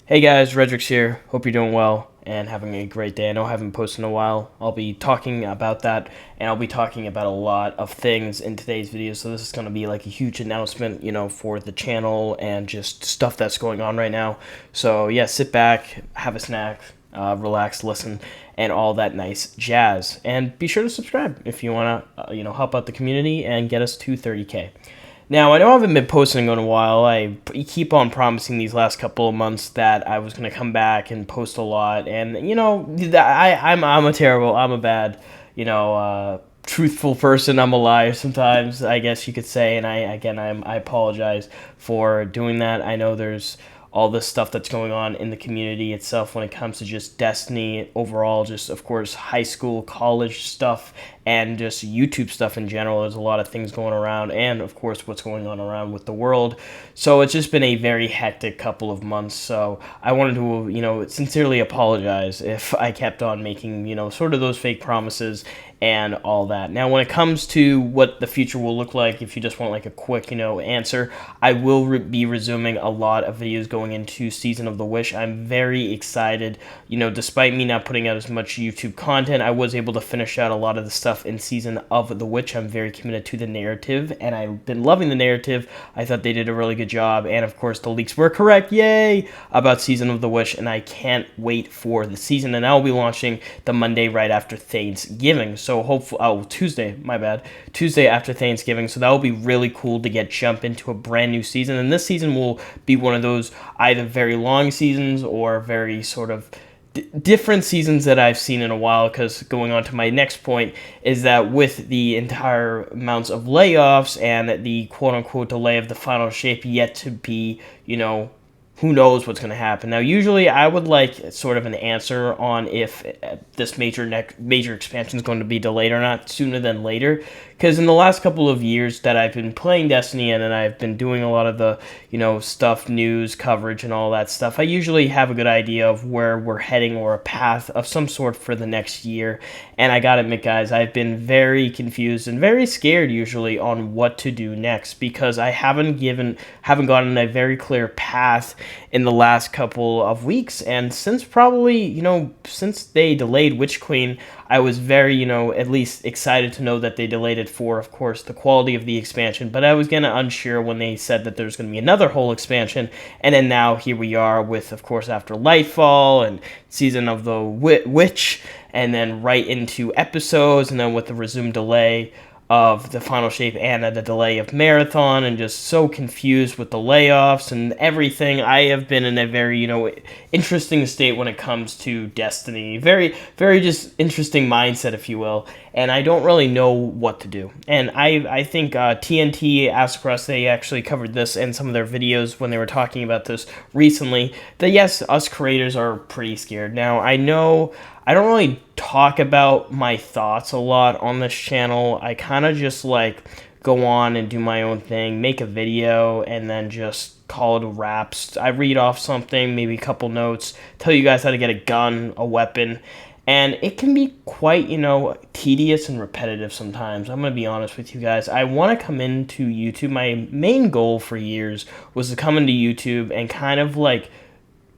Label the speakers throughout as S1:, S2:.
S1: Hey guys, Redrix here. Hope you're doing well and having a great day. I know I haven't posted in a while. I'll be talking about that and I'll be talking about a lot of things in today's video. So this is going to be like a huge announcement, for the channel and just stuff that's going on right now. So yeah, sit back, have a snack, relax, listen, and all that nice jazz. And be sure to subscribe if you want to, help out the community and get us to 30K. Now, I know I haven't been posting in a while. I keep on promising these last couple of months that I was going to come back and post a lot. And, I'm a bad, truthful person. I'm a liar sometimes, I guess you could say. And I apologize for doing that. I know there's all this stuff that's going on in the community itself when it comes to just Destiny overall, just of course high school, college stuff, and just YouTube stuff in general. There's a lot of things going around, and of course what's going on around with the world. So it's just been a very hectic couple of months. So I wanted to, sincerely apologize if I kept on making, sort of those fake promises and all that. Now, when it comes to what the future will look like, if you just want like a quick, answer, I will be resuming a lot of videos going into Season of the Wish. I'm very excited. Despite me not putting out as much YouTube content, I was able to finish out a lot of the stuff in Season of the Witch. I'm very committed to the narrative, and I've been loving the narrative. I thought they did a really good job, and of course the leaks were correct, yay, about Season of the Witch, and I can't wait for the season, and I'll be launching the Monday right after Thanksgiving. So hopefully, Tuesday, my bad, Tuesday after Thanksgiving. So that will be really cool to jump into a brand new season. And this season will be one of those either very long seasons or very sort of different seasons that I've seen in a while. Because going on to my next point is that with the entire amounts of layoffs and the quote unquote delay of the final shape yet to be, who knows what's going to happen. Now, usually I would like sort of an answer on if this major expansion is going to be delayed or not sooner than later. Because in the last couple of years that I've been playing Destiny and then I've been doing a lot of the, stuff, news, coverage, and all that stuff, I usually have a good idea of where we're heading or a path of some sort for the next year. And I gotta admit, guys, I've been very confused and very scared usually on what to do next because I haven't gotten a very clear path in the last couple of weeks. And since probably, since they delayed Witch Queen, I was very, at least excited to know that they delayed it for, of course, the quality of the expansion. But I was kind of unsure when they said that there's going to be another whole expansion. And then now here we are with, of course, after Lightfall and Season of the Witch, and then right into episodes, and then with the resumed delay of the final shape and the delay of Marathon, and just so confused with the layoffs and everything. I have been in a very, interesting state when it comes to Destiny. Very, very just interesting mindset, if you will. And I don't really know what to do. And I think TNT Ask Us, they actually covered this in some of their videos when they were talking about this recently, that yes, us creators are pretty scared. Now, I know I don't really talk about my thoughts a lot on this channel. I kind of just like go on and do my own thing, make a video, and then just call it wraps. I read off something, maybe a couple notes, tell you guys how to get a gun, a weapon, and it can be quite, tedious and repetitive sometimes. I'm going to be honest with you guys. I want to come into YouTube. My main goal for years was to come into YouTube and kind of like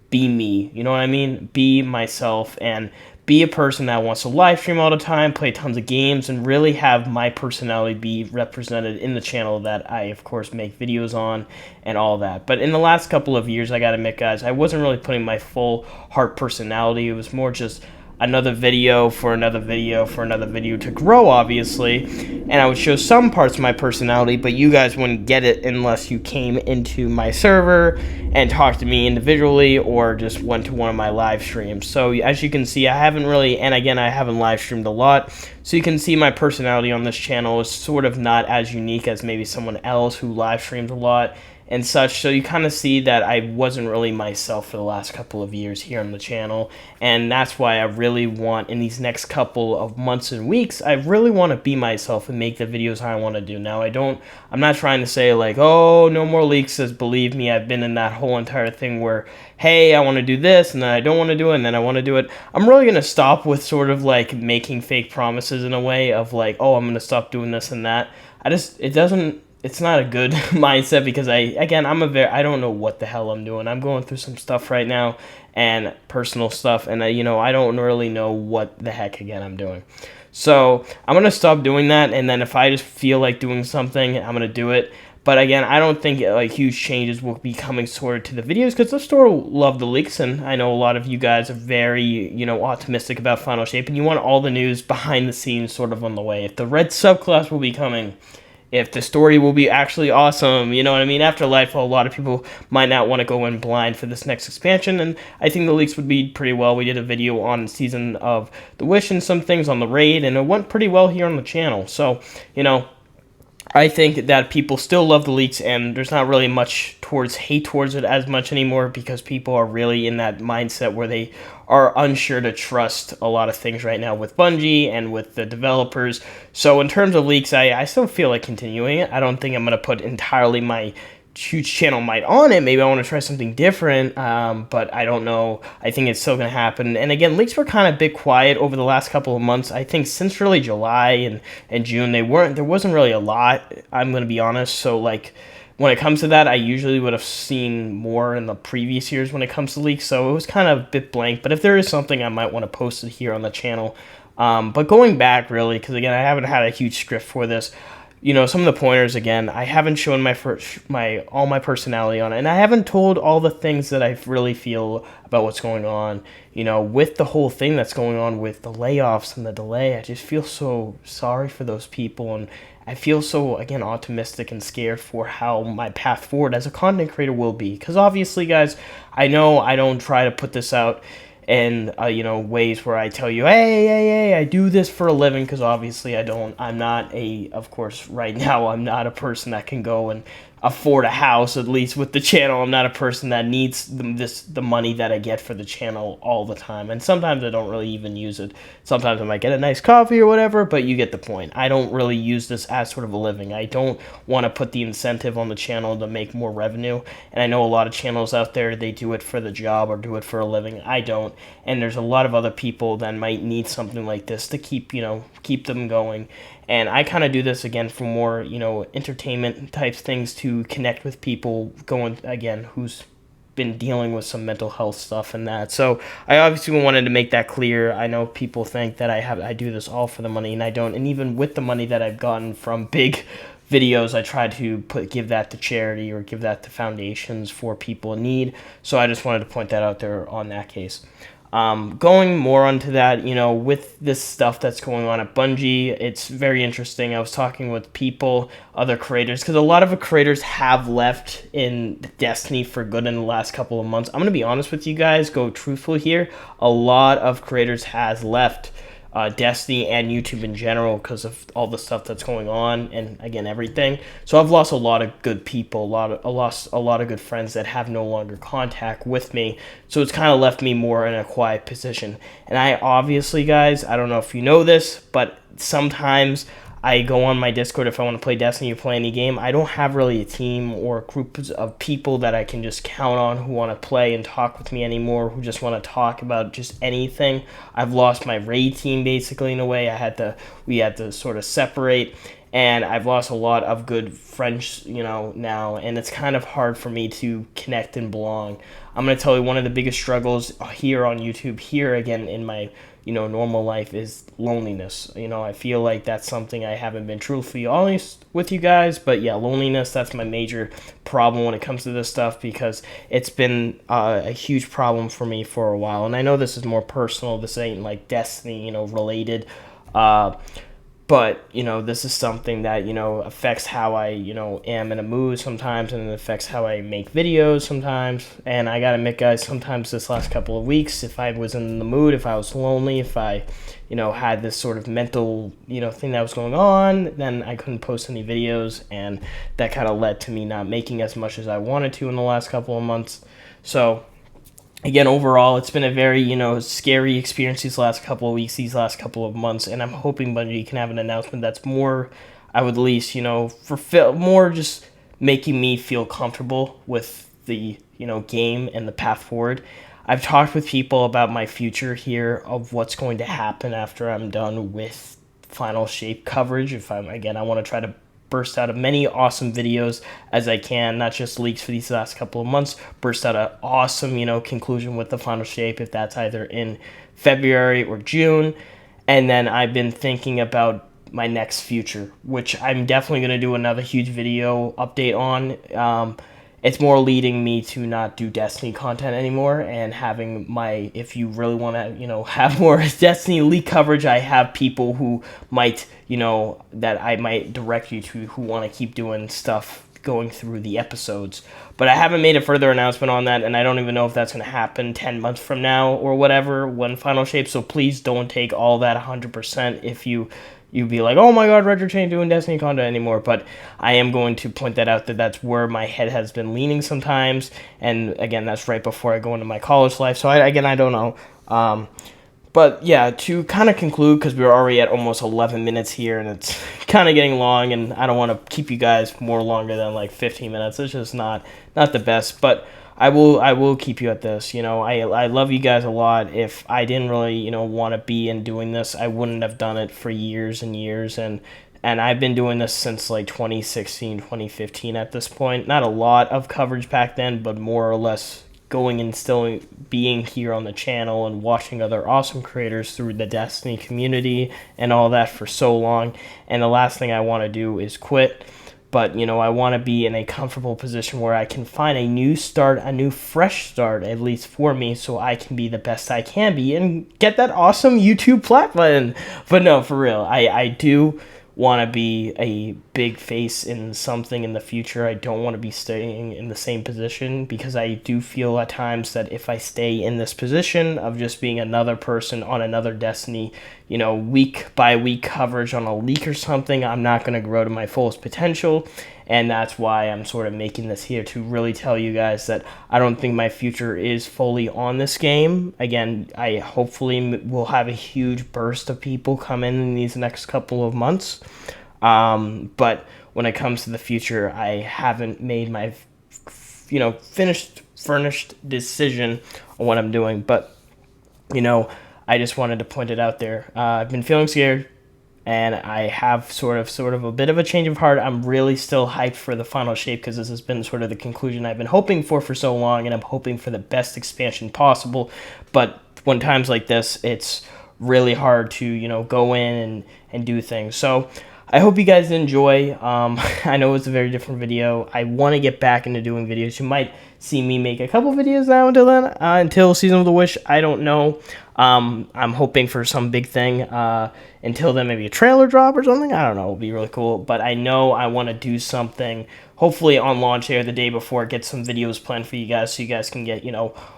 S1: be me, you know what I mean? Be myself and be a person that wants to live stream all the time, play tons of games, and really have my personality be represented in the channel that I, of course, make videos on and all that. But in the last couple of years, I gotta admit, guys, I wasn't really putting my full heart personality. It was more just another video for another video for another video to grow, obviously, and I would show some parts of my personality, but you guys wouldn't get it unless you came into my server and talked to me individually or just went to one of my live streams. So as you can see, I haven't really, and again, I haven't live streamed a lot, so you can see my personality on this channel is sort of not as unique as maybe someone else who live streams a lot and such. So you kind of see that I wasn't really myself for the last couple of years here on the channel, and that's why I really want, in these next couple of months and weeks, I really want to be myself and make the videos I want to do. Now, I'm not trying to say like, oh, no more leaks, as believe me, I've been in that whole entire thing where, hey, I want to do this, and then I don't want to do it, and then I want to do it. I'm really going to stop with sort of like making fake promises in a way of like, oh, I'm going to stop doing this and that. It doesn't it's not a good mindset because I don't know what the hell I'm doing. I'm going through some stuff right now and personal stuff, and I don't really know what the heck again I'm doing. So I'm gonna stop doing that, and then if I just feel like doing something, I'm gonna do it. But again, I don't think like huge changes will be coming sort of to the videos because the store will love the leaks, and I know a lot of you guys are very optimistic about Final Shape, and you want all the news behind the scenes sort of on the way. If the red subclass will be coming, if the story will be actually awesome, you know what I mean? Afterlife, a lot of people might not want to go in blind for this next expansion, and I think the leaks would be pretty well. We did a video on Season of the Wish and some things on the raid, and it went pretty well here on the channel. So, I think that people still love the leaks, and there's not really much hate towards it as much anymore because people are really in that mindset where they are unsure to trust a lot of things right now with Bungie and with the developers. So in terms of leaks, I still feel like continuing it. I don't think I'm going to put entirely my huge channel might on it. Maybe I want to try something different, but I don't know. I think it's still going to happen. And again, leaks were kind of a bit quiet over the last couple of months. I think since really July and June, there wasn't really a lot, I'm going to be honest. So like when it comes to that, I usually would have seen more in the previous years when it comes to leaks. So it was kind of a bit blank, but if there is something, I might want to post it here on the channel. But going back really, because again, I haven't had a huge script for this. Some of the pointers, again, I haven't shown all my personality on it, and I haven't told all the things that I really feel about what's going on, with the whole thing that's going on with the layoffs and the delay. I just feel so sorry for those people, and I feel so, again, optimistic and scared for how my path forward as a content creator will be, because obviously, guys, I know I don't try to put this out and ways where I tell you, hey, I do this for a living, because obviously I'm not of course, right now, I'm not a person that can go and afford a house, at least with the channel. I'm not a person that needs the money that I get for the channel all the time, and sometimes I don't really even use it. Sometimes I might get a nice coffee or whatever, but you get the point. I don't really use this as sort of a living. I don't want to put the incentive on the channel to make more revenue, and I know a lot of channels out there, they do it for the job or do it for a living. I don't, and there's a lot of other people that might need something like this to keep them going. And I kind of do this, again, for more, entertainment type things, to connect with people who's been dealing with some mental health stuff and that. So I obviously wanted to make that clear. I know people think that I do this all for the money, and I don't. And even with the money that I've gotten from big videos, I try to give that to charity or give that to foundations for people in need. So I just wanted to point that out there on that case. Going more onto that, with this stuff that's going on at Bungie, it's very interesting. I was talking with people, other creators, because a lot of the creators have left in Destiny for good in the last couple of months. I'm going to be honest with you guys, go truthful here. A lot of creators has left Destiny and YouTube in general because of all the stuff that's going on, and again, everything. So I've lost a lot of good people, lost a lot of good friends that have no longer contact with me. So it's kind of left me more in a quiet position. And I obviously, guys, I don't know if you know this, but sometimes I go on my Discord if I want to play Destiny or play any game. I don't have really a team or groups of people that I can just count on who want to play and talk with me anymore, who just want to talk about just anything. I've lost my raid team, basically, in a way. We had to sort of separate, and I've lost a lot of good friends, now, and it's kind of hard for me to connect and belong. I'm going to tell you, one of the biggest struggles here on YouTube, here again in my normal life, is loneliness. I feel like that's something I haven't been truthfully honest with you guys, but yeah, loneliness, that's my major problem when it comes to this stuff, because it's been a huge problem for me for a while. And I know this is more personal, this ain't like Destiny, related, but, this is something that, affects how I, am in a mood sometimes, and it affects how I make videos sometimes. And I gotta admit, guys, sometimes this last couple of weeks, if I was in the mood, if I was lonely, if I, had this sort of mental, thing that was going on, then I couldn't post any videos, and that kind of led to me not making as much as I wanted to in the last couple of months. So again, overall, it's been a very, scary experience these last couple of weeks, these last couple of months, and I'm hoping Bungie can have an announcement that's more, I would at least, more just making me feel comfortable with the, game and the path forward. I've talked with people about my future here, of what's going to happen after I'm done with Final Shape coverage. I want to try to burst out of many awesome videos as I can, not just leaks for these last couple of months, burst out an awesome, conclusion with the final shape, if that's either in February or June. And then I've been thinking about my next future, which I'm definitely going to do another huge video update on. It's more leading me to not do Destiny content anymore and having if you really want to, have more Destiny leak coverage, I have people who might, that I might direct you to who want to keep doing stuff going through the episodes. But I haven't made a further announcement on that, and I don't even know if that's going to happen 10 months from now or whatever when final shape, so please don't take all that 100% if you'd be like, oh my god, Redrix ain't doing Destiny content anymore. But I am going to point that out, that's where my head has been leaning sometimes. And again, that's right before I go into my college life. So I don't know. But yeah, to kind of conclude, because we're already at almost 11 minutes here, and it's kind of getting long, and I don't want to keep you guys more longer than like 15 minutes. It's just not the best. But I will keep you at this. I love you guys a lot. If I didn't really, want to be in doing this, I wouldn't have done it for years and years. And I've been doing this since like 2016, 2015 at this point. Not a lot of coverage back then, but more or less going and still being here on the channel and watching other awesome creators through the Destiny community and all that for so long. And the last thing I want to do is quit. But, I want to be in a comfortable position where I can find a new start, a new fresh start, at least for me, so I can be the best I can be and get that awesome YouTube flat button. But no, for real, I do want to be a big face in something in the future. I don't want to be staying in the same position, because I do feel at times that if I stay in this position of just being another person on another Destiny, week by week coverage on a leak or something, I'm not going to grow to my fullest potential. And that's why I'm sort of making this here, to really tell you guys that I don't think my future is fully on this game. Again, I hopefully will have a huge burst of people come in these next couple of months. But when it comes to the future, I haven't made my, furnished decision on what I'm doing. But, I just wanted to point it out there. I've been feeling scared, and I have sort of a bit of a change of heart. I'm really still hyped for the final shape, because this has been sort of the conclusion I've been hoping for so long, and I'm hoping for the best expansion possible. But when times like this, it's really hard to, go in and do things. So I hope you guys enjoy. I know it's a very different video. I want to get back into doing videos. You might see me make a couple videos now until then, until Season of the Wish. I don't know. I'm hoping for some big thing. Until then, maybe a trailer drop or something. I don't know. It'll be really cool. But I know I want to do something, hopefully on launch day or the day before, get some videos planned for you guys, so you guys can get,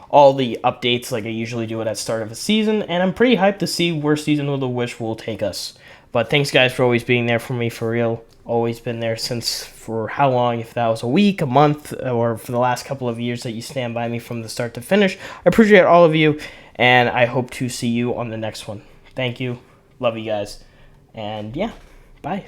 S1: all the updates like I usually do at the start of a season. And I'm pretty hyped to see where Season of the Wish will take us. But thanks, guys, for always being there for me, for real. Always been there since, for how long, if that was a week, a month, or for the last couple of years that you stand by me from the start to finish. I appreciate all of you, and I hope to see you on the next one. Thank you. Love you guys. And yeah, bye.